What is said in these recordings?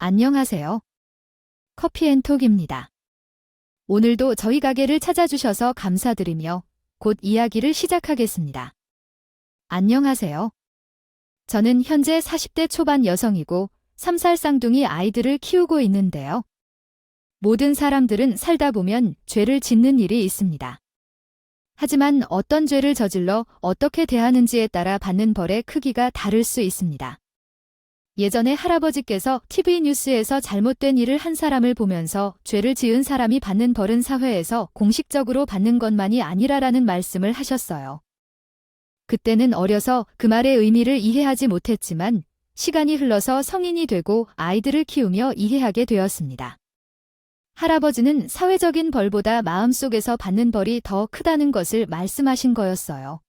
안녕하세요. 커피앤톡입니다. 오늘도 저희 가게를 찾아주셔서 감사드리며 곧 이야기를 시작하겠습니다. 안녕하세요. 저는 현재 40대 초반 여성이고 3살 쌍둥이 아이들을 키우고 있는데요. 모든 사람들은 살다 보면 죄를 짓는 일이 있습니다. 하지만 어떤 죄를 저질러 어떻게 대하는지에 따라 받는 벌의 크기가 다를 수 있습니다. 예전에 할아버지께서 TV 뉴스에서 잘못된 일을 한 사람을 보면서 죄를 지은 사람이 받는 벌은 사회에서 공식적으로 받는 것만이 아니라라는 말씀을 하셨어요. 그때는 어려서 그 말의 의미를 이해하지 못했지만 시간이 흘러서 성인이 되고 아이들을 키우며 이해하게 되었습니다. 할아버지는 사회적인 벌보다 마음속에서 받는 벌이 더 크다는 것을 말씀하신 거였어요.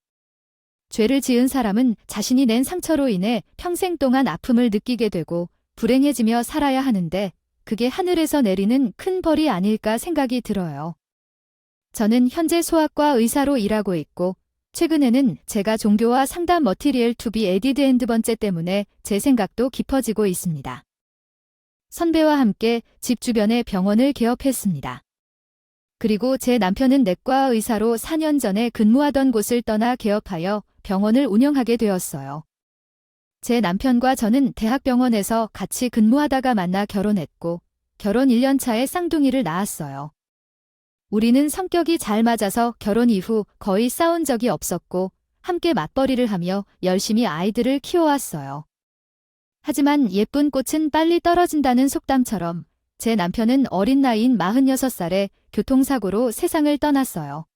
죄를 지은 사람은 자신이 낸 상처로 인해 평생 동안 아픔을 느끼게 되고 불행해지며 살아야 하는데 그게 하늘에서 내리는 큰 벌이 아닐까 생각이 들어요. 저는 현재 소아과 의사로 일하고 있고 최근에는 제가 종교와 상담 머티리얼 투비 에디드 앤드 번째 때문에 제 생각도 깊어지고 있습니다. 선배와 함께 집 주변에 병원을 개업했습니다. 그리고 제 남편은 내과 의사로 4년 전에 근무하던 곳을 떠나 개업하여 병원을 운영하게 되었어요. 제 남편과 저는 대학병원에서 같이 근무하다가 만나 결혼했고 결혼 1년 차에 쌍둥이를 낳았어요. 우리는 성격이 잘 맞아서 결혼 이후 거의 싸운 적이 없었고 함께 맞벌이를 하며 열심히 아이들을 키워왔어요. 하지만 예쁜 꽃은 빨리 떨어진다는 속담처럼 제 남편은 어린 나이인 46살에 교통사고로 세상을 떠났어요.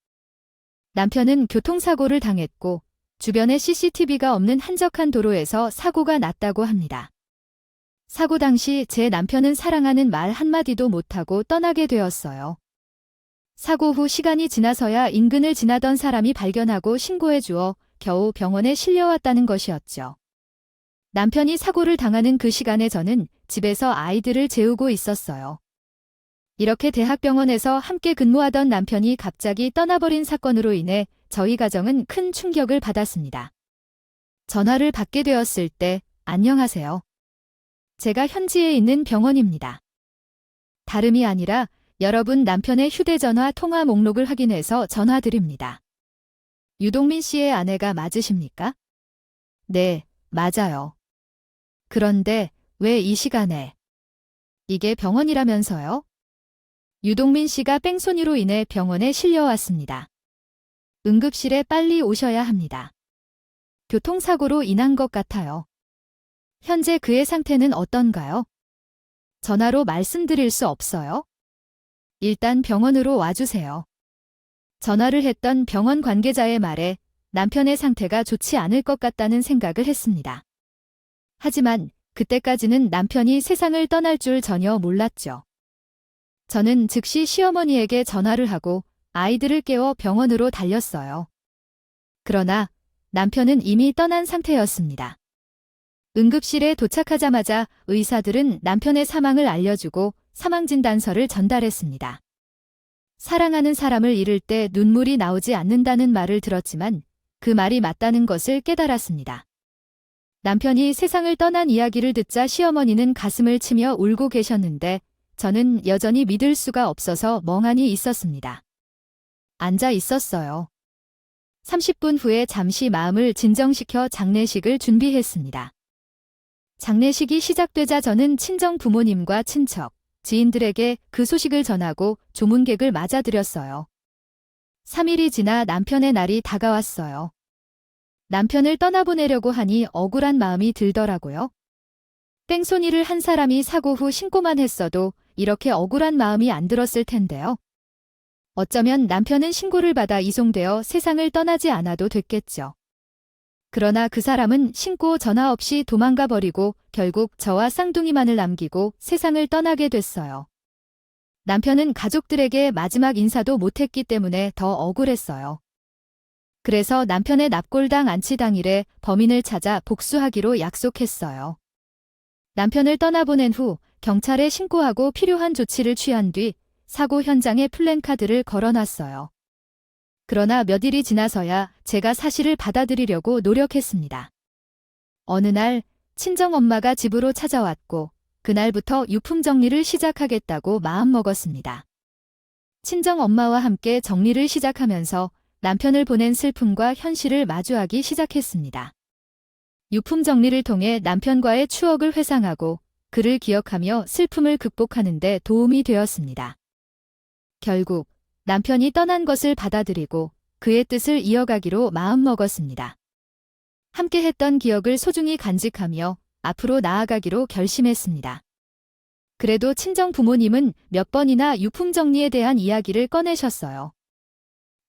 남편은 교통사고를 당했고 주변에 CCTV가 없는 한적한 도로에서 사고가 났다고 합니다. 사고 당시 제 남편은 사랑하는 말 한마디도 못하고 떠나게 되었어요. 사고 후 시간이 지나서야 인근을 지나던 사람이 발견하고 신고해 주어 겨우 병원에 실려왔다는 것이었죠. 남편이 사고를 당하는 그 시간에 저는 집에서 아이들을 재우고 있었어요. 이렇게 대학병원에서 함께 근무하던 남편이 갑자기 떠나버린 사건으로 인해 저희 가정은 큰 충격을 받았습니다. 전화를 받게 되었을 때, 안녕하세요. 제가 현지에 있는 병원입니다. 다름이 아니라 여러분 남편의 휴대전화 통화 목록을 확인해서 전화드립니다. 유동민 씨의 아내가 맞으십니까? 네, 맞아요. 그런데 왜 이 시간에? 이게 병원이라면서요? 유동민 씨가 뺑소니로 인해 병원에 실려왔습니다. 응급실에 빨리 오셔야 합니다. 교통사고로 인한 것 같아요. 현재 그의 상태는 어떤가요? 전화로 말씀드릴 수 없어요? 일단 병원으로 와주세요. 전화를 했던 병원 관계자의 말에 남편의 상태가 좋지 않을 것 같다는 생각을 했습니다. 하지만 그때까지는 남편이 세상을 떠날 줄 전혀 몰랐죠. 저는 즉시 시어머니에게 전화를 하고 아이들을 깨워 병원으로 달렸어요. 그러나 남편은 이미 떠난 상태였습니다. 응급실에 도착하자마자 의사들은 남편의 사망을 알려주고 사망진단서를 전달했습니다. 사랑하는 사람을 잃을 때 눈물이 나오지 않는다는 말을 들었지만 그 말이 맞다는 것을 깨달았습니다. 남편이 세상을 떠난 이야기를 듣자 시어머니는 가슴을 치며 울고 계셨는데 저는 여전히 믿을 수가 없어서 멍하니 있었습니다. 앉아 있었어요. 30분 후에 잠시 마음을 진정시켜 장례식을 준비했습니다. 장례식이 시작되자 저는 친정 부모님과 친척, 지인들에게 그 소식을 전하고 조문객을 맞아들였어요. 3일이 지나 남편의 날이 다가왔어요. 남편을 떠나보내려고 하니 억울한 마음이 들더라고요. 뺑소니를 한 사람이 사고 후 신고만 했어도 이렇게 억울한 마음이 안 들었을 텐데요. 어쩌면 남편은 신고를 받아 이송되어 세상을 떠나지 않아도 됐겠죠. 그러나 그 사람은 신고 전화 없이 도망가 버리고 결국 저와 쌍둥이만을 남기고 세상을 떠나게 됐어요. 남편은 가족들에게 마지막 인사도 못했기 때문에 더 억울했어요. 그래서 남편의 납골당 안치 당일에 범인을 찾아 복수하기로 약속했어요. 남편을 떠나보낸 후 경찰에 신고하고 필요한 조치를 취한 뒤 사고 현장에 플랜카드를 걸어놨어요. 그러나 몇 일이 지나서야 제가 사실을 받아들이려고 노력했습니다. 어느 날 친정엄마가 집으로 찾아왔고 그날부터 유품 정리를 시작하겠다고 마음먹었습니다. 친정 엄마와 함께 정리를 시작하면서 남편을 보낸 슬픔과 현실을 마주하기 시작했습니다. 유품 정리를 통해 남편과의 추억을 회상하고 그를 기억하며 슬픔을 극복하는 데 도움이 되었습니다. 결국 남편이 떠난 것을 받아들이고 그의 뜻을 이어가기로 마음먹었습니다. 함께 했던 기억을 소중히 간직하며 앞으로 나아가기로 결심했습니다. 그래도 친정 부모님은 몇 번이나 유품 정리에 대한 이야기를 꺼내셨어요.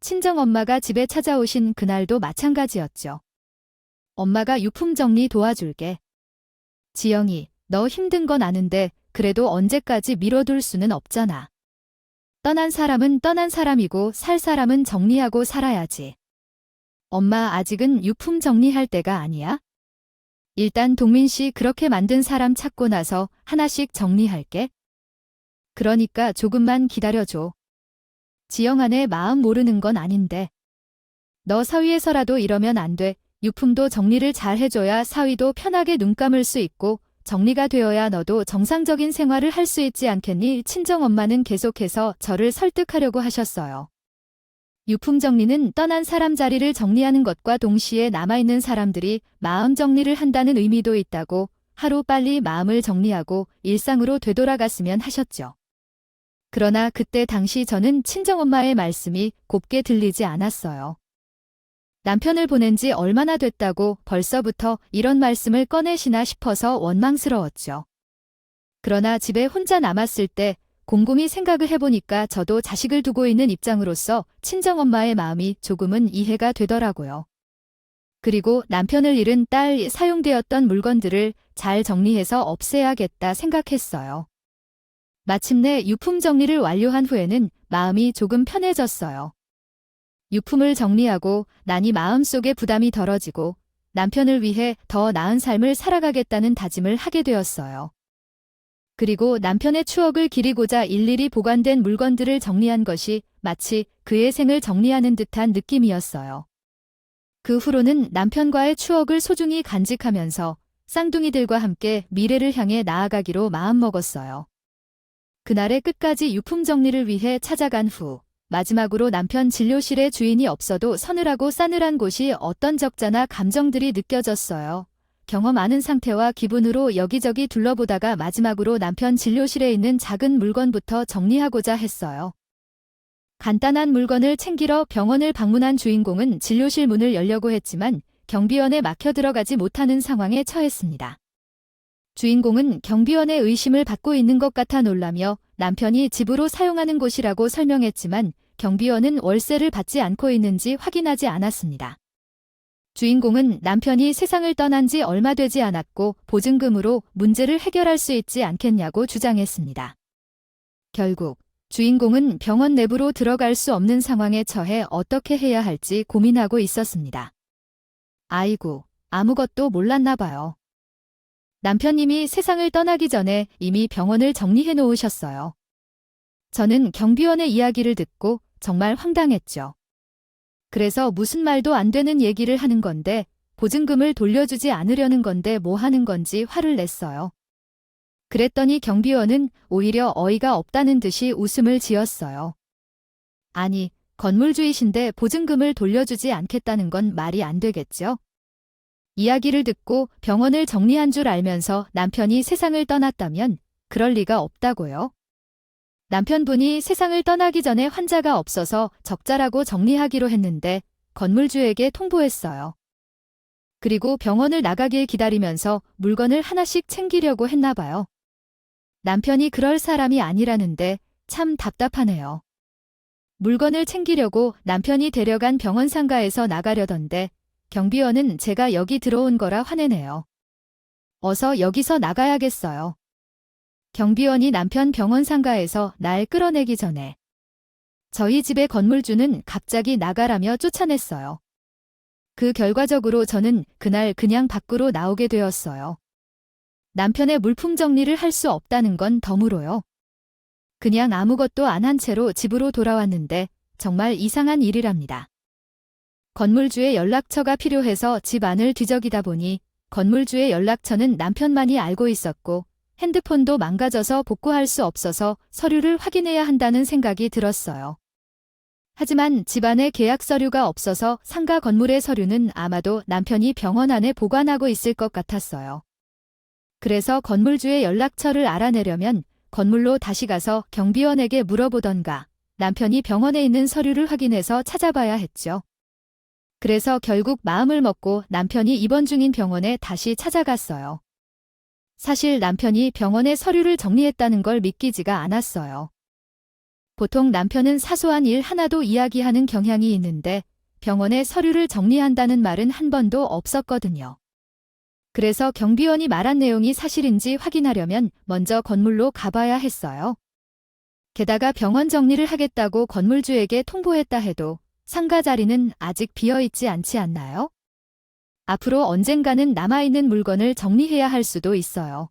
친정 엄마가 집에 찾아오신 그날도 마찬가지였죠. 엄마가 유품 정리 도와줄게. 지영이, 너 힘든 건 아는데 그래도 언제까지 미뤄둘 수는 없잖아. 떠난 사람은 떠난 사람이고 살 사람은 정리하고 살아야지. 엄마 아직은 유품 정리할 때가 아니야? 일단 동민 씨 그렇게 만든 사람 찾고 나서 하나씩 정리할게. 그러니까 조금만 기다려줘. 지영아 내 마음 모르는 건 아닌데. 너 사위에서라도 이러면 안 돼. 유품도 정리를 잘 해줘야 사위도 편하게 눈 감을 수 있고 정리가 되어야 너도 정상적인 생활을 할 수 있지 않겠니? 친정엄마는 계속해서 저를 설득하려고 하셨어요. 유품 정리는 떠난 사람 자리를 정리하는 것과 동시에 남아있는 사람들이 마음 정리를 한다는 의미도 있다고 하루 빨리 마음을 정리하고 일상으로 되돌아갔으면 하셨죠. 그러나 그때 당시 저는 친정엄마의 말씀이 곱게 들리지 않았어요. 남편을 보낸 지 얼마나 됐다고 벌써부터 이런 말씀을 꺼내시나 싶어서 원망스러웠죠. 그러나 집에 혼자 남았을 때 곰곰이 생각을 해보니까 저도 자식을 두고 있는 입장으로서 친정엄마의 마음이 조금은 이해가 되더라고요. 그리고 남편을 잃은 딸 사용되었던 물건들을 잘 정리해서 없애야겠다 생각했어요. 마침내 유품 정리를 완료한 후에는 마음이 조금 편해졌어요. 유품을 정리하고 나니 마음속에 부담이 덜어지고 남편을 위해 더 나은 삶을 살아가겠다는 다짐을 하게 되었어요. 그리고 남편의 추억을 기리고자 일일이 보관된 물건들을 정리한 것이 마치 그의 생을 정리하는 듯한 느낌이었어요. 그 후로는 남편과의 추억을 소중히 간직하면서 쌍둥이들과 함께 미래를 향해 나아가기로 마음먹었어요. 그날의 끝까지 유품 정리를 위해 찾아간 후 마지막으로 남편 진료실에 주인이 없어도 서늘하고 싸늘한 곳이 어떤 적잖아 감정들이 느껴졌어요. 경험 많은 상태와 기분으로 여기저기 둘러보다가 마지막으로 남편 진료실에 있는 작은 물건부터 정리하고자 했어요. 간단한 물건을 챙기러 병원을 방문한 주인공은 진료실 문을 열려고 했지만 경비원에 막혀 들어가지 못하는 상황에 처했습니다. 주인공은 경비원의 의심을 받고 있는 것 같아 놀라며 남편이 집으로 사용하는 곳이라고 설명했지만 경비원은 월세를 받지 않고 있는지 확인하지 않았습니다. 주인공은 남편이 세상을 떠난 지 얼마 되지 않았고 보증금으로 문제를 해결할 수 있지 않겠냐고 주장했습니다. 결국 주인공은 병원 내부로 들어갈 수 없는 상황에 처해 어떻게 해야 할지 고민하고 있었습니다. 아이고, 아무것도 몰랐나 봐요. 남편님이 세상을 떠나기 전에 이미 병원을 정리해 놓으셨어요. 저는 경비원의 이야기를 듣고 정말 황당했죠. 그래서 무슨 말도 안 되는 얘기를 하는 건데 보증금을 돌려주지 않으려는 건데 뭐 하는 건지 화를 냈어요. 그랬더니 경비원은 오히려 어이가 없다는 듯이 웃음을 지었어요. 아니, 건물주이신데 보증금을 돌려주지 않겠다는 건 말이 안 되겠죠? 이야기를 듣고 병원을 정리한 줄 알면서 남편이 세상을 떠났다면 그럴 리가 없다고요. 남편분이 세상을 떠나기 전에 환자가 없어서 적자라고 정리하기로 했는데 건물주에게 통보했어요. 그리고 병원을 나가길 기다리면서 물건을 하나씩 챙기려고 했나 봐요. 남편이 그럴 사람이 아니라는데 참 답답하네요. 물건을 챙기려고 남편이 데려간 병원 상가에서 나가려던데 경비원은 제가 여기 들어온 거라 화내네요. 어서 여기서 나가야겠어요. 경비원이 남편 병원 상가에서 날 끌어내기 전에 저희 집의 건물주는 갑자기 나가라며 쫓아냈어요. 그 결과적으로 저는 그날 그냥 밖으로 나오게 되었어요. 남편의 물품 정리를 할 수 없다는 건 덤으로요. 그냥 아무것도 안 한 채로 집으로 돌아왔는데 정말 이상한 일이랍니다. 건물주의 연락처가 필요해서 집 안을 뒤적이다 보니 건물주의 연락처는 남편만이 알고 있었고 핸드폰도 망가져서 복구할 수 없어서 서류를 확인해야 한다는 생각이 들었어요. 하지만 집안에 계약 서류가 없어서 상가 건물의 서류는 아마도 남편이 병원 안에 보관하고 있을 것 같았어요. 그래서 건물주의 연락처를 알아내려면 건물로 다시 가서 경비원에게 물어보던가 남편이 병원에 있는 서류를 확인해서 찾아봐야 했죠. 그래서 결국 마음을 먹고 남편이 입원 중인 병원에 다시 찾아갔어요. 사실 남편이 병원에 서류를 정리했다는 걸 믿기지가 않았어요. 보통 남편은 사소한 일 하나도 이야기하는 경향이 있는데 병원에 서류를 정리한다는 말은 한 번도 없었거든요. 그래서 경비원이 말한 내용이 사실인지 확인하려면 먼저 건물로 가봐야 했어요. 게다가 병원 정리를 하겠다고 건물주에게 통보했다 해도 상가 자리는 아직 비어있지 않지 않나요? 앞으로 언젠가는 남아있는 물건을 정리해야 할 수도 있어요.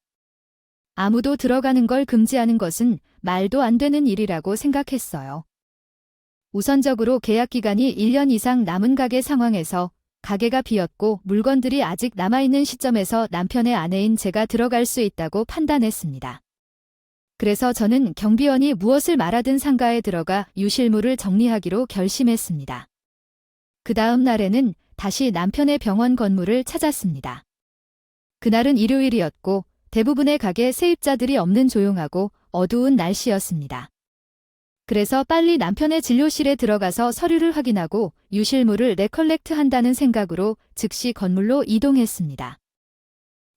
아무도 들어가는 걸 금지하는 것은 말도 안 되는 일이라고 생각했어요. 우선적으로 계약 기간이 1년 이상 남은 가게 상황에서 가게가 비었고 물건들이 아직 남아있는 시점에서 남편의 아내인 제가 들어갈 수 있다고 판단했습니다. 그래서 저는 경비원이 무엇을 말하든 상가에 들어가 유실물을 정리하기로 결심했습니다. 그 다음 날에는 다시 남편의 병원 건물을 찾았습니다. 그날은 일요일이었고 대부분의 가게 세입자들이 없는 조용하고 어두운 날씨였습니다. 그래서 빨리 남편의 진료실에 들어가서 서류를 확인하고 유실물을 레컬렉트 한다는 생각으로 즉시 건물로 이동했습니다.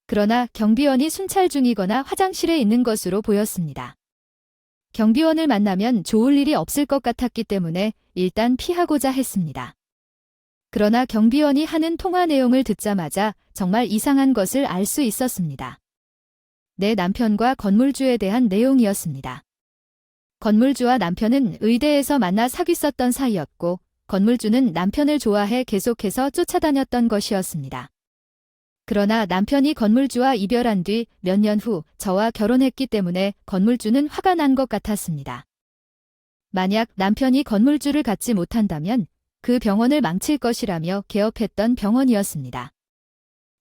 그러나 경비원이 순찰 중이거나 화장실에 있는 것으로 보였습니다. 경비원을 만나면 좋을 일이 없을 것 같았기 때문에 일단 피하고자 했습니다. 그러나 경비원이 하는 통화 내용을 듣자마자 정말 이상한 것을 알 수 있었습니다. 내 남편과 건물주에 대한 내용이었습니다. 건물주와 남편은 의대에서 만나 사귀었던 사이였고 건물주는 남편을 좋아해 계속해서 쫓아다녔던 것이었습니다. 그러나 남편이 건물주와 이별한 뒤 몇 년 후 저와 결혼했기 때문에 건물주는 화가 난 것 같았습니다. 만약 남편이 건물주를 갖지 못한다면 그 병원을 망칠 것이라며 개업했던 병원이었습니다.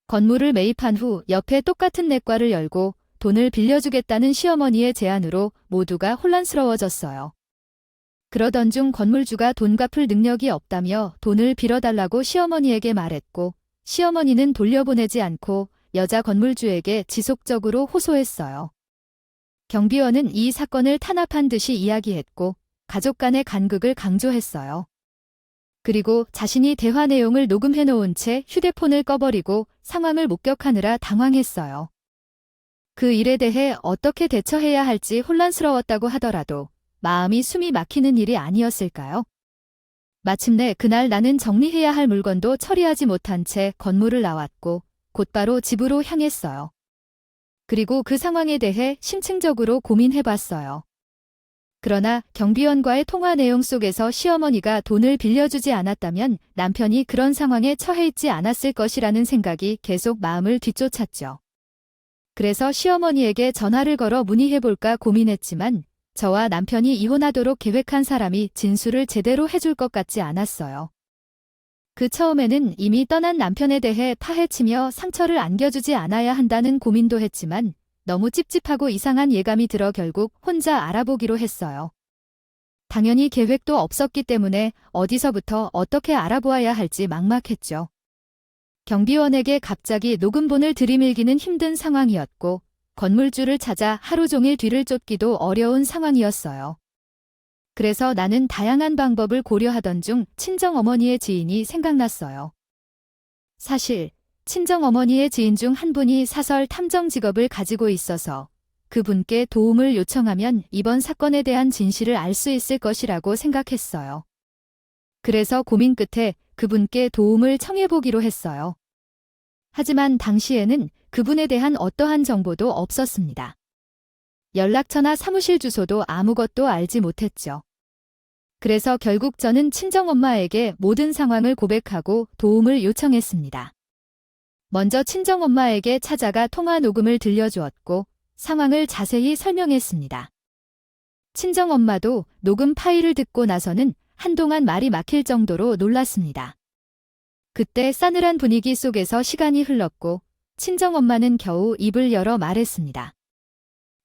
건물을 매입한 후 옆에 똑같은 내과를 열고 돈을 빌려주겠다는 시어머니의 제안으로 모두가 혼란스러워졌어요. 그러던 중 건물주가 돈 갚을 능력이 없다며 돈을 빌어달라고 시어머니에게 말했고 시어머니는 돌려보내지 않고 여자 건물주에게 지속적으로 호소했어요. 경비원은 이 사건을 탄압한 듯이 이야기했고 가족 간의 간극을 강조했어요. 그리고 자신이 대화 내용을 녹음해놓은 채 휴대폰을 꺼버리고 상황을 목격하느라 당황했어요. 그 일에 대해 어떻게 대처해야 할지 혼란스러웠다고 하더라도 마음이 숨이 막히는 일이 아니었을까요? 마침내 그날 나는 정리해야 할 물건도 처리하지 못한 채 건물을 나왔고 곧바로 집으로 향했어요. 그리고 그 상황에 대해 심층적으로 고민해봤어요. 그러나 경비원과의 통화 내용 속에서 시어머니가 돈을 빌려주지 않았다면 남편이 그런 상황에 처해 있지 않았을 것이라는 생각이 계속 마음을 뒤쫓았죠. 그래서 시어머니에게 전화를 걸어 문의해볼까 고민했지만 저와 남편이 이혼하도록 계획한 사람이 진술을 제대로 해줄 것 같지 않았어요. 그 처음에는 이미 떠난 남편에 대해 파헤치며 상처를 안겨주지 않아야 한다는 고민도 했지만 너무 찝찝하고 이상한 예감이 들어 결국 혼자 알아보기로 했어요. 당연히 계획도 없었기 때문에 어디서부터 어떻게 알아보아야 할지 막막했죠. 경비원에게 갑자기 녹음본을 들이밀기는 힘든 상황이었고 건물주를 찾아 하루 종일 뒤를 쫓기도 어려운 상황이었어요. 그래서 나는 다양한 방법을 고려하던 중 친정어머니의 지인이 생각났어요. 사실 친정어머니의 지인 중 한 분이 사설 탐정 직업을 가지고 있어서 그분께 도움을 요청하면 이번 사건에 대한 진실을 알 수 있을 것이라고 생각했어요. 그래서 고민 끝에 그분께 도움을 청해보기로 했어요. 하지만 당시에는 그분에 대한 어떠한 정보도 없었습니다. 연락처나 사무실 주소도 아무것도 알지 못했죠. 그래서 결국 저는 친정엄마에게 모든 상황을 고백하고 도움을 요청했습니다. 먼저 친정엄마에게 찾아가 통화 녹음을 들려주었고 상황을 자세히 설명했습니다. 친정엄마도 녹음 파일을 듣고 나서는 한동안 말이 막힐 정도로 놀랐습니다. 그때 싸늘한 분위기 속에서 시간이 흘렀고 친정엄마는 겨우 입을 열어 말했습니다.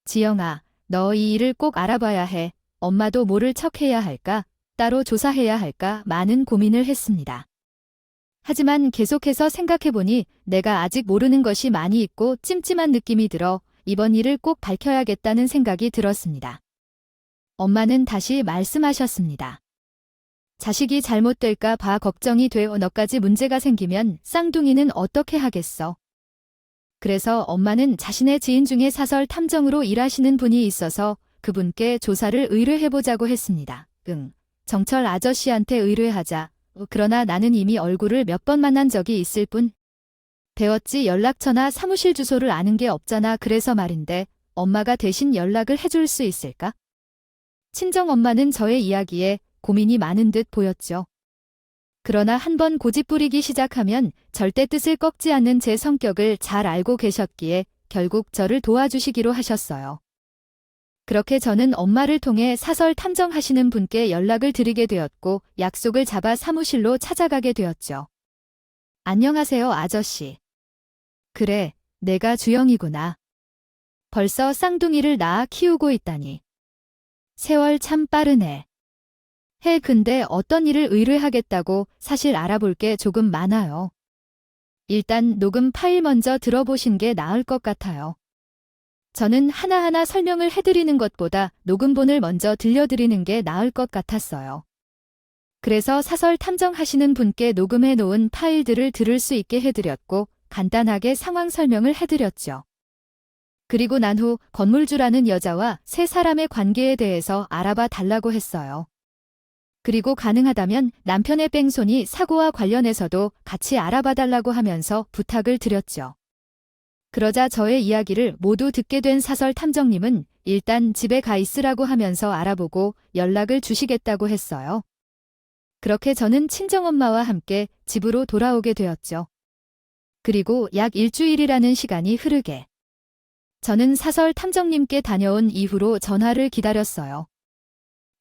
지영아, 너 이 일을 꼭 알아봐야 해. 엄마도 모를 척 해야 할까? 따로 조사해야 할까? 많은 고민을 했습니다. 하지만 계속해서 생각해보니 내가 아직 모르는 것이 많이 있고 찜찜한 느낌이 들어 이번 일을 꼭 밝혀야겠다는 생각이 들었습니다. 엄마는 다시 말씀하셨습니다. 자식이 잘못될까 봐 걱정이 돼. 너까지 문제가 생기면 쌍둥이는 어떻게 하겠어? 그래서 엄마는 자신의 지인 중에 사설 탐정으로 일하시는 분이 있어서 그분께 조사를 의뢰해보자고 했습니다. 정철 아저씨한테 의뢰하자. 그러나 나는 이미 얼굴을 몇 번 만난 적이 있을 뿐. 배웠지 연락처나 사무실 주소를 아는 게 없잖아. 그래서 말인데 엄마가 대신 연락을 해줄 수 있을까? 친정엄마는 저의 이야기에 고민이 많은 듯 보였죠. 그러나 한번 고집부리기 시작하면 절대 뜻을 꺾지 않는 제 성격을 잘 알고 계셨기에 결국 저를 도와주시기로 하셨어요. 그렇게 저는 엄마를 통해 사설 탐정하시는 분께 연락을 드리게 되었고 약속을 잡아 사무실로 찾아가게 되었죠. 안녕하세요, 아저씨. 그래, 내가 주영이구나. 벌써 쌍둥이를 낳아 키우고 있다니. 세월 참 빠르네. 근데 어떤 일을 의뢰하겠다고? 사실 알아볼 게 조금 많아요. 일단 녹음 파일 먼저 들어보신 게 나을 것 같아요. 저는 하나하나 설명을 해드리는 것보다 녹음본을 먼저 들려드리는 게 나을 것 같았어요. 그래서 사설 탐정하시는 분께 녹음해 놓은 파일들을 들을 수 있게 해드렸고 간단하게 상황 설명을 해드렸죠. 그리고 난 후 건물주라는 여자와 세 사람의 관계에 대해서 알아봐 달라고 했어요. 그리고 가능하다면 남편의 뺑소니 사고와 관련해서도 같이 알아봐 달라고 하면서 부탁을 드렸죠. 그러자 저의 이야기를 모두 듣게 된 사설 탐정님은 일단 집에 가 있으라고 하면서 알아보고 연락을 주시겠다고 했어요. 그렇게 저는 친정엄마와 함께 집으로 돌아오게 되었죠. 그리고 약 일주일이라는 시간이 흐르게 저는 사설 탐정님께 다녀온 이후로 전화를 기다렸어요.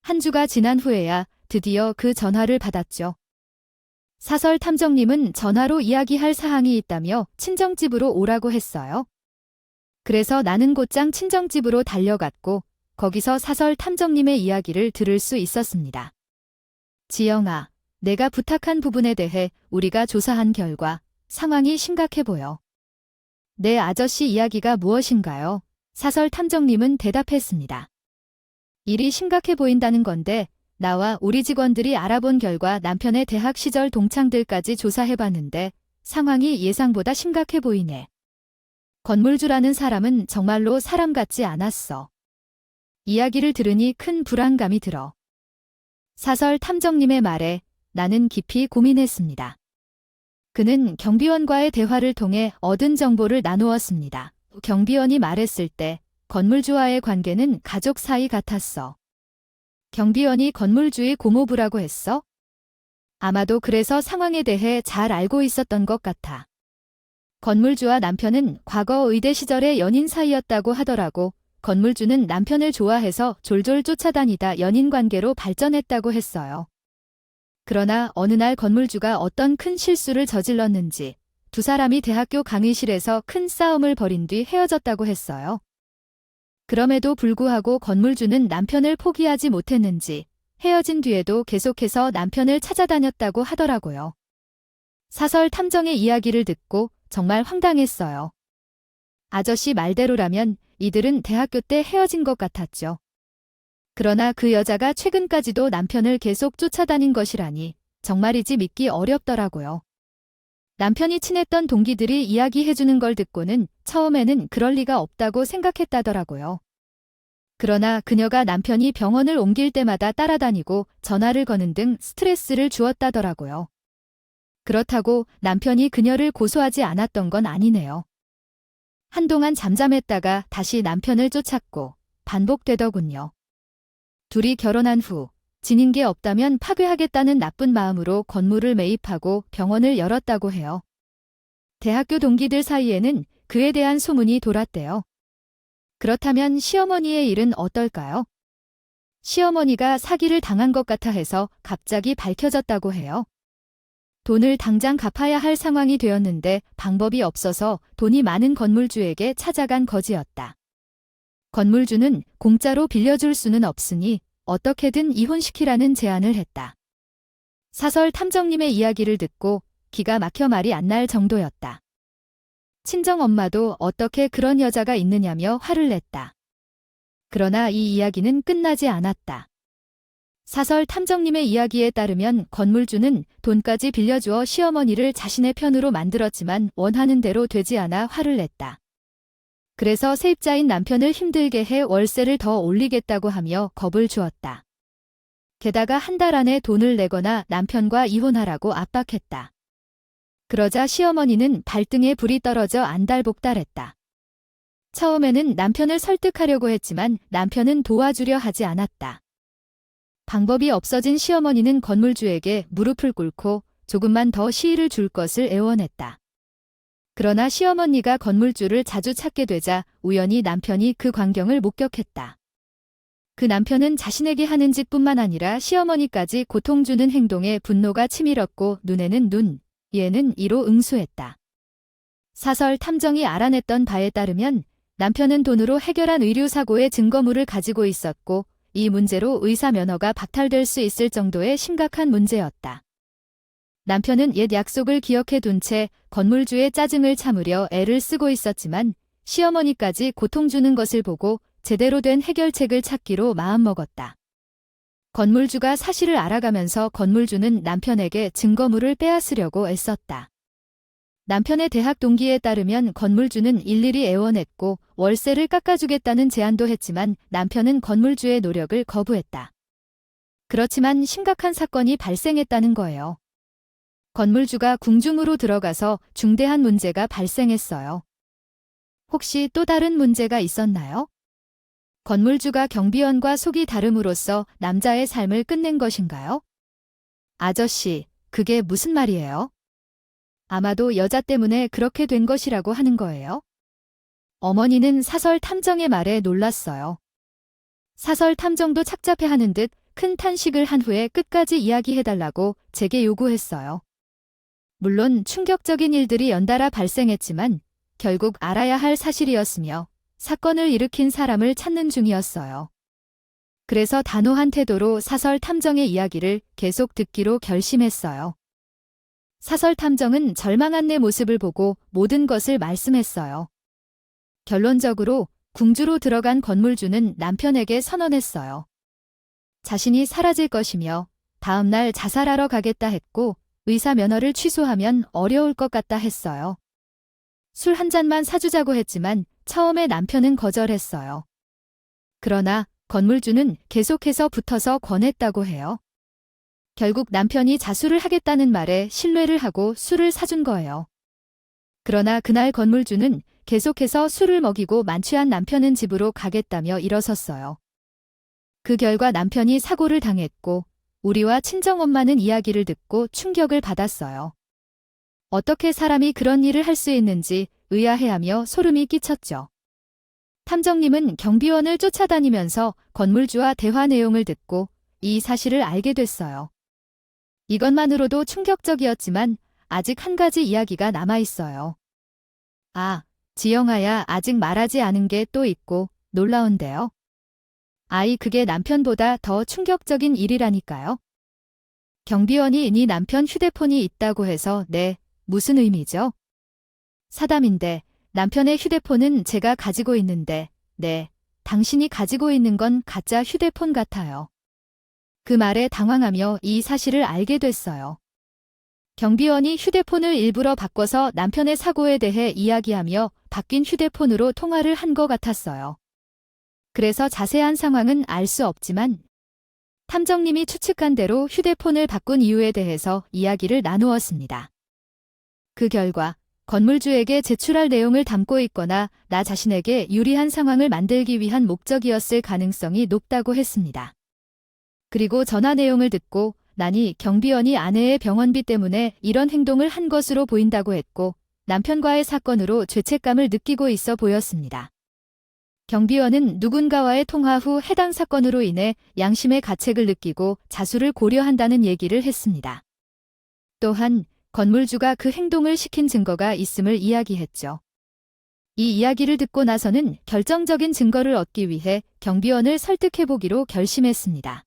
한 주가 지난 후에야 드디어 그 전화를 받았죠. 사설 탐정님은 전화로 이야기할 사항이 있다며 친정집으로 오라고 했어요. 그래서 나는 곧장 친정집으로 달려갔고 거기서 사설 탐정님의 이야기를 들을 수 있었습니다. 지영아, 내가 부탁한 부분에 대해 우리가 조사한 결과 상황이 심각해 보여. 네, 아저씨 이야기가 무엇인가요? 사설 탐정님은 대답했습니다. 일이 심각해 보인다는 건데 나와 우리 직원들이 알아본 결과 남편의 대학 시절 동창들까지 조사해봤는데 상황이 예상보다 심각해 보이네. 건물주라는 사람은 정말로 사람 같지 않았어. 이야기를 들으니 큰 불안감이 들어. 사설 탐정님의 말에 나는 깊이 고민했습니다. 그는 경비원과의 대화를 통해 얻은 정보를 나누었습니다. 경비원이 말했을 때 건물주와의 관계는 가족 사이 같았어. 경비원이 건물주의 고모부라고 했어? 아마도 그래서 상황에 대해 잘 알고 있었던 것 같아. 건물주와 남편은 과거 의대 시절의 연인 사이였다고 하더라고. 건물주는 남편을 좋아해서 졸졸 쫓아다니다 연인 관계로 발전했다고 했어요. 그러나 어느 날 건물주가 어떤 큰 실수를 저질렀는지 두 사람이 대학교 강의실에서 큰 싸움을 벌인 뒤 헤어졌다고 했어요. 그럼에도 불구하고 건물주는 남편을 포기하지 못했는지 헤어진 뒤에도 계속해서 남편을 찾아다녔다고 하더라고요. 사설 탐정의 이야기를 듣고 정말 황당했어요. 아저씨 말대로라면 이들은 대학교 때 헤어진 것 같았죠. 그러나 그 여자가 최근까지도 남편을 계속 쫓아다닌 것이라니 정말이지 믿기 어렵더라고요. 남편이 친했던 동기들이 이야기해주는 걸 듣고는 처음에는 그럴 리가 없다고 생각했다더라고요. 그러나 그녀가 남편이 병원을 옮길 때마다 따라다니고 전화를 거는 등 스트레스를 주었다더라고요. 그렇다고 남편이 그녀를 고소하지 않았던 건 아니네요. 한동안 잠잠했다가 다시 남편을 쫓았고 반복되더군요. 둘이 결혼한 후 지닌 게 없다면 파괴하겠다는 나쁜 마음으로 건물을 매입하고 병원을 열었다고 해요. 대학교 동기들 사이에는 그에 대한 소문이 돌았대요. 그렇다면 시어머니의 일은 어떨까요? 시어머니가 사기를 당한 것 같아 해서 갑자기 밝혀졌다고 해요. 돈을 당장 갚아야 할 상황이 되었는데 방법이 없어서 돈이 많은 건물주에게 찾아간 거지였다. 건물주는 공짜로 빌려줄 수는 없으니 어떻게든 이혼시키라는 제안을 했다. 사설 탐정님의 이야기를 듣고 기가 막혀 말이 안 날 정도였다. 친정엄마도 어떻게 그런 여자가 있느냐며 화를 냈다. 그러나 이 이야기는 끝나지 않았다. 사설 탐정님의 이야기에 따르면 건물주는 돈까지 빌려주어 시어머니를 자신의 편으로 만들었지만 원하는 대로 되지 않아 화를 냈다. 그래서 세입자인 남편을 힘들게 해 월세를 더 올리겠다고 하며 겁을 주었다. 게다가 한 달 안에 돈을 내거나 남편과 이혼하라고 압박했다. 그러자 시어머니는 발등에 불이 떨어져 안달복달했다. 처음에는 남편을 설득하려고 했지만 남편은 도와주려 하지 않았다. 방법이 없어진 시어머니는 건물주에게 무릎을 꿇고 조금만 더 시일을 줄 것을 애원했다. 그러나 시어머니가 건물주를 자주 찾게 되자 우연히 남편이 그 광경을 목격했다. 그 남편은 자신에게 하는 짓뿐만 아니라 시어머니까지 고통 주는 행동에 분노가 치밀었고 눈에는 눈, 이에는 이로 응수했다. 사설 탐정이 알아냈던 바에 따르면 남편은 돈으로 해결한 의류사고의 증거물을 가지고 있었고 이 문제로 의사 면허가 박탈될 수 있을 정도의 심각한 문제였다. 남편은 옛 약속을 기억해 둔 채 건물주의 짜증을 참으려 애를 쓰고 있었지만 시어머니까지 고통 주는 것을 보고 제대로 된 해결책을 찾기로 마음먹었다. 건물주가 사실을 알아가면서 건물주는 남편에게 증거물을 빼앗으려고 애썼다. 남편의 대학 동기에 따르면 건물주는 일일이 애원했고 월세를 깎아주겠다는 제안도 했지만 남편은 건물주의 노력을 거부했다. 그렇지만 심각한 사건이 발생했다는 거예요. 건물주가 궁중으로 들어가서 중대한 문제가 발생했어요. 혹시 또 다른 문제가 있었나요? 건물주가 경비원과 속이 다름으로써 남자의 삶을 끝낸 것인가요? 아저씨, 그게 무슨 말이에요? 아마도 여자 때문에 그렇게 된 것이라고 하는 거예요. 어머니는 사설 탐정의 말에 놀랐어요. 사설 탐정도 착잡해하는 듯 큰 탄식을 한 후에 끝까지 이야기해달라고 제게 요구했어요. 물론 충격적인 일들이 연달아 발생했지만 결국 알아야 할 사실이었으며 사건을 일으킨 사람을 찾는 중이었어요. 그래서 단호한 태도로 사설 탐정의 이야기를 계속 듣기로 결심했어요. 사설 탐정은 절망한 내 모습을 보고 모든 것을 말씀했어요. 결론적으로 궁주로 들어간 건물주는 남편에게 선언했어요. 자신이 사라질 것이며 다음 날 자살하러 가겠다 했고 의사 면허를 취소하면 어려울 것 같다 했어요. 술 한 잔만 사주자고 했지만 처음에 남편은 거절했어요. 그러나 건물주는 계속해서 붙어서 권했다고 해요. 결국 남편이 자수를 하겠다는 말에 신뢰를 하고 술을 사준 거예요. 그러나 그날 건물주는 계속해서 술을 먹이고 만취한 남편은 집으로 가겠다며 일어섰어요. 그 결과 남편이 사고를 당했고 우리와 친정엄마는 이야기를 듣고 충격을 받았어요. 어떻게 사람이 그런 일을 할 수 있는지 의아해하며 소름이 끼쳤죠. 탐정님은 경비원을 쫓아다니면서 건물주와 대화 내용을 듣고 이 사실을 알게 됐어요. 이것만으로도 충격적이었지만 아직 한 가지 이야기가 남아있어요. 아, 지영아야, 아직 말하지 않은 게 또 있고 놀라운데요. 아이, 그게 남편보다 더 충격적인 일이라니까요. 경비원이 네 남편 휴대폰이 있다고 해서 네, 무슨 의미죠? 사담인데 남편의 휴대폰은 제가 가지고 있는데 네, 당신이 가지고 있는 건 가짜 휴대폰 같아요. 그 말에 당황하며 이 사실을 알게 됐어요. 경비원이 휴대폰을 일부러 바꿔서 남편의 사고에 대해 이야기하며 바뀐 휴대폰으로 통화를 한 것 같았어요. 그래서 자세한 상황은 알 수 없지만 탐정님이 추측한 대로 휴대폰을 바꾼 이유에 대해서 이야기를 나누었습니다. 그 결과 건물주에게 제출할 내용을 담고 있거나 나 자신에게 유리한 상황을 만들기 위한 목적이었을 가능성이 높다고 했습니다. 그리고 전화 내용을 듣고 나니 경비원이 아내의 병원비 때문에 이런 행동을 한 것으로 보인다고 했고 남편과의 사건으로 죄책감을 느끼고 있어 보였습니다. 경비원은 누군가와의 통화 후 해당 사건으로 인해 양심의 가책을 느끼고 자수를 고려한다는 얘기를 했습니다. 또한 건물주가 그 행동을 시킨 증거가 있음을 이야기했죠. 이 이야기를 듣고 나서는 결정적인 증거를 얻기 위해 경비원을 설득해보기로 결심했습니다.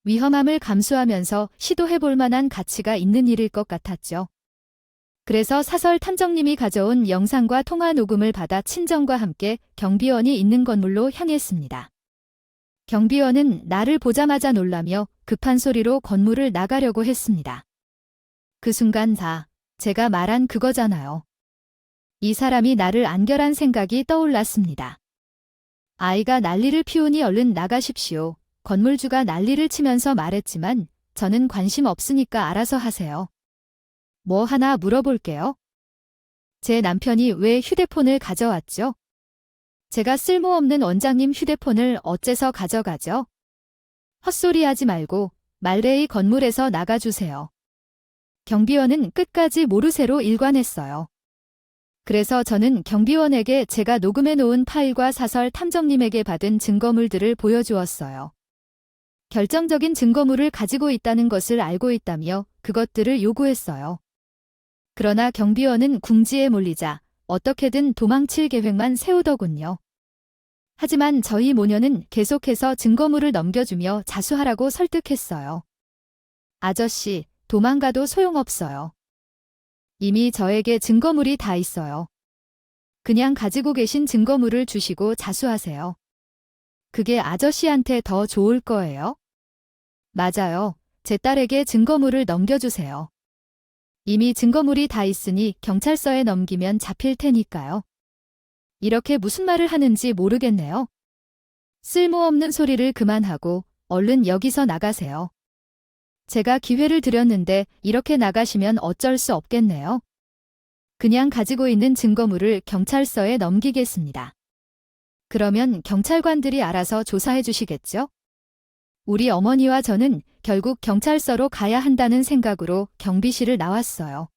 위험함을 감수하면서 시도해볼 만한 가치가 있는 일일 것 같았죠. 그래서 사설 탐정님이 가져온 영상과 통화 녹음을 받아 친정과 함께 경비원이 있는 건물로 향했습니다. 경비원은 나를 보자마자 놀라며 급한 소리로 건물을 나가려고 했습니다. 그 순간 제가 말한 그거잖아요. 이 사람이 나를 안결한 생각이 떠올랐습니다. 아이가 난리를 피우니 얼른 나가십시오. 건물주가 난리를 치면서 말했지만 저는 관심 없으니까 알아서 하세요. 뭐 하나 물어볼게요. 제 남편이 왜 휴대폰을 가져왔죠? 제가 쓸모없는 원장님 휴대폰을 어째서 가져가죠? 헛소리하지 말고 말레이 건물에서 나가주세요. 경비원은 끝까지 모르쇠로 일관했어요. 그래서 저는 경비원에게 제가 녹음해 놓은 파일과 사설 탐정님에게 받은 증거물들을 보여주었어요. 결정적인 증거물을 가지고 있다는 것을 알고 있다며 그것들을 요구했어요. 그러나 경비원은 궁지에 몰리자 어떻게든 도망칠 계획만 세우더군요. 하지만 저희 모녀는 계속해서 증거물을 넘겨주며 자수하라고 설득했어요. 아저씨, 도망가도 소용없어요. 이미 저에게 증거물이 다 있어요. 그냥 가지고 계신 증거물을 주시고 자수하세요. 그게 아저씨한테 더 좋을 거예요? 맞아요. 제 딸에게 증거물을 넘겨주세요. 이미 증거물이 다 있으니 경찰서에 넘기면 잡힐 테니까요. 이렇게 무슨 말을 하는지 모르겠네요. 쓸모없는 소리를 그만하고 얼른 여기서 나가세요. 제가 기회를 드렸는데 이렇게 나가시면 어쩔 수 없겠네요. 그냥 가지고 있는 증거물을 경찰서에 넘기겠습니다. 그러면 경찰관들이 알아서 조사해 주시겠죠? 우리 어머니와 저는 결국 경찰서로 가야 한다는 생각으로 경비실을 나왔어요.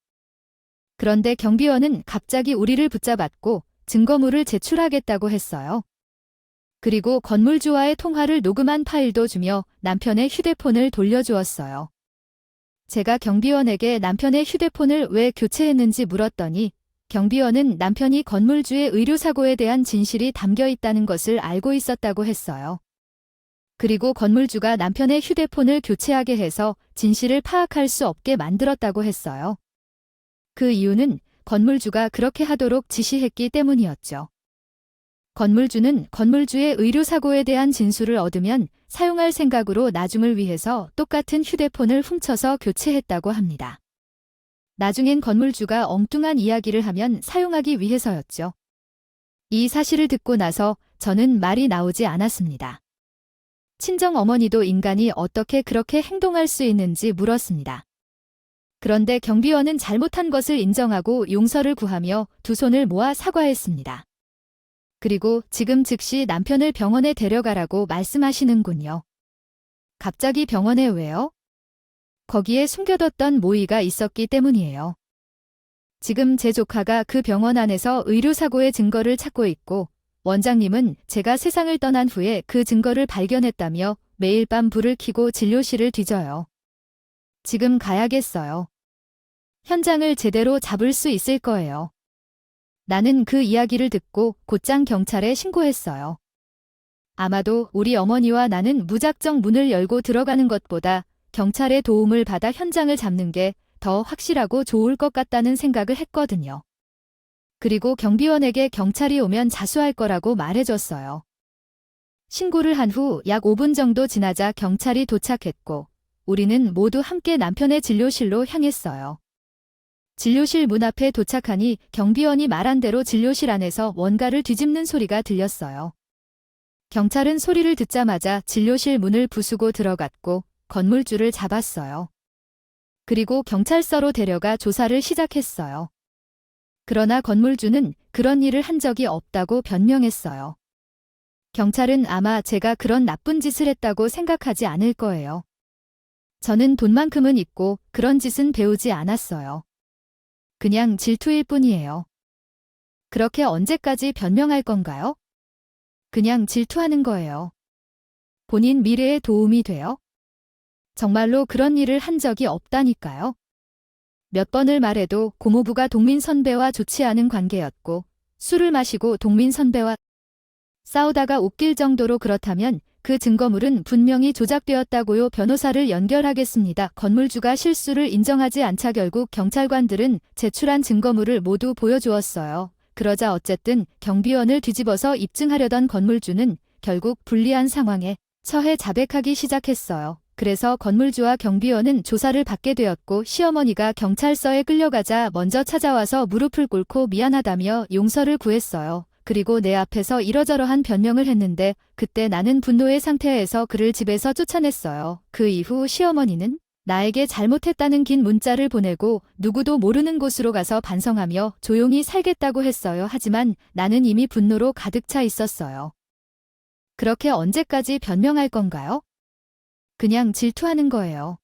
그런데 경비원은 갑자기 우리를 붙잡았고 증거물을 제출하겠다고 했어요. 그리고 건물주와의 통화를 녹음한 파일도 주며 남편의 휴대폰을 돌려주었어요. 제가 경비원에게 남편의 휴대폰을 왜 교체했는지 물었더니 경비원은 남편이 건물주의 의료사고에 대한 진실이 담겨 있다는 것을 알고 있었다고 했어요. 그리고 건물주가 남편의 휴대폰을 교체하게 해서 진실을 파악할 수 없게 만들었다고 했어요. 그 이유는 건물주가 그렇게 하도록 지시했기 때문이었죠. 건물주는 건물주의 의료사고에 대한 진술을 얻으면 사용할 생각으로 나중을 위해서 똑같은 휴대폰을 훔쳐서 교체했다고 합니다. 나중엔 건물주가 엉뚱한 이야기를 하면 사용하기 위해서였죠. 이 사실을 듣고 나서 저는 말이 나오지 않았습니다. 친정 어머니도 인간이 어떻게 그렇게 행동할 수 있는지 물었습니다. 그런데 경비원은 잘못한 것을 인정하고 용서를 구하며 두 손을 모아 사과했습니다. 그리고 지금 즉시 남편을 병원에 데려가라고 말씀하시는군요. 갑자기 병원에 왜요? 거기에 숨겨뒀던 모의가 있었기 때문이에요. 지금 제 조카가 그 병원 안에서 의료사고의 증거를 찾고 있고 원장님은 제가 세상을 떠난 후에 그 증거를 발견했다며 매일 밤 불을 켜고 진료실을 뒤져요. 지금 가야겠어요. 현장을 제대로 잡을 수 있을 거예요. 나는 그 이야기를 듣고 곧장 경찰에 신고했어요. 아마도 우리 어머니와 나는 무작정 문을 열고 들어가는 것보다 경찰의 도움을 받아 현장을 잡는 게 더 확실하고 좋을 것 같다는 생각을 했거든요. 그리고 경비원에게 경찰이 오면 자수할 거라고 말해줬어요. 신고를 한 후 약 5분 정도 지나자 경찰이 도착했고 우리는 모두 함께 남편의 진료실로 향했어요. 진료실 문 앞에 도착하니 경비원이 말한 대로 진료실 안에서 뭔가를 뒤집는 소리가 들렸어요. 경찰은 소리를 듣자마자 진료실 문을 부수고 들어갔고 건물주를 잡았어요. 그리고 경찰서로 데려가 조사를 시작했어요. 그러나 건물주는 그런 일을 한 적이 없다고 변명했어요. 경찰은 아마 제가 그런 나쁜 짓을 했다고 생각하지 않을 거예요. 저는 돈만큼은 있고 그런 짓은 배우지 않았어요. 그냥 질투일 뿐이에요. 그렇게 언제까지 변명할 건가요? 그냥 질투하는 거예요. 본인 미래에 도움이 돼요? 정말로 그런 일을 한 적이 없다니까요. 몇 번을 말해도 고모부가 동민 선배와 좋지 않은 관계였고 술을 마시고 동민 선배와 싸우다가 웃길 정도로 그렇다면 그 증거물은 분명히 조작되었다고요. 변호사를 연결하겠습니다. 건물주가 실수를 인정하지 않자 결국 경찰관들은 제출한 증거물을 모두 보여주었어요. 그러자 어쨌든 경비원을 뒤집어서 입증하려던 건물주는 결국 불리한 상황에 처해 자백하기 시작했어요. 그래서 건물주와 경비원은 조사를 받게 되었고 시어머니가 경찰서에 끌려가자 먼저 찾아와서 무릎을 꿇고 미안하다며 용서를 구했어요. 그리고 내 앞에서 이러저러한 변명을 했는데 그때 나는 분노의 상태에서 그를 집에서 쫓아냈어요. 그 이후 시어머니는 나에게 잘못했다는 긴 문자를 보내고 누구도 모르는 곳으로 가서 반성하며 조용히 살겠다고 했어요. 하지만 나는 이미 분노로 가득 차 있었어요. 그렇게 언제까지 변명할 건가요? 그냥 질투하는 거예요.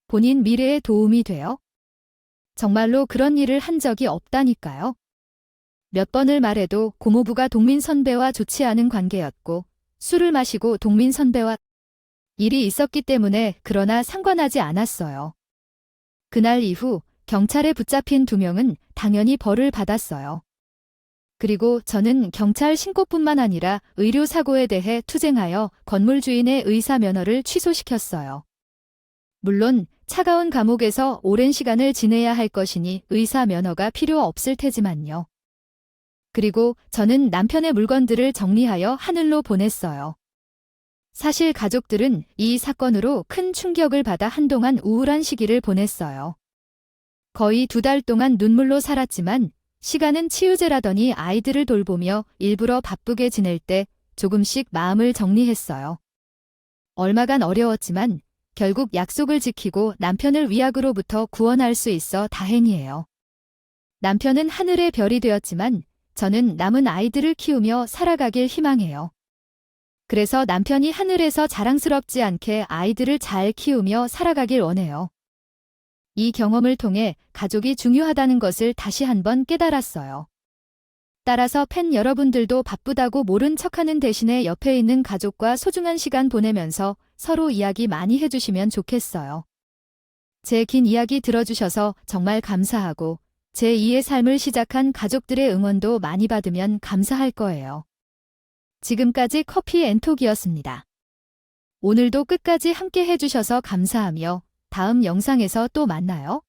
본인 미래에 도움이 돼요? 정말로 그런 일을 한 적이 없다니까요. 몇 번을 말해도 고모부가 동민 선배와 좋지 않은 관계였고 술을 마시고 동민 선배와 일이 있었기 때문에 그러나 상관하지 않았어요. 그날 이후 경찰에 붙잡힌 2명은 당연히 벌을 받았어요. 그리고 저는 경찰 신고뿐만 아니라 의료사고에 대해 투쟁하여 건물 주인의 의사 면허를 취소시켰어요. 물론 차가운 감옥에서 오랜 시간을 지내야 할 것이니 의사 면허가 필요 없을 테지만요. 그리고 저는 남편의 물건들을 정리하여 하늘로 보냈어요. 사실 가족들은 이 사건으로 큰 충격을 받아 한동안 우울한 시기를 보냈어요. 거의 2달 동안 눈물로 살았지만 시간은 치유제라더니 아이들을 돌보며 일부러 바쁘게 지낼 때 조금씩 마음을 정리했어요. 얼마간 어려웠지만 결국 약속을 지키고 남편을 위약으로부터 구원할 수 있어 다행이에요. 남편은 하늘의 별이 되었지만 저는 남은 아이들을 키우며 살아가길 희망해요. 그래서 남편이 하늘에서 자랑스럽지 않게 아이들을 잘 키우며 살아가길 원해요. 이 경험을 통해 가족이 중요하다는 것을 다시 한번 깨달았어요. 따라서 팬 여러분들도 바쁘다고 모른 척하는 대신에 옆에 있는 가족과 소중한 시간 보내면서 서로 이야기 많이 해주시면 좋겠어요. 제 긴 이야기 들어주셔서 정말 감사하고 제2의 삶을 시작한 가족들의 응원도 많이 받으면 감사할 거예요. 지금까지 커피앤톡이었습니다. 오늘도 끝까지 함께 해주셔서 감사하며 다음 영상에서 또 만나요.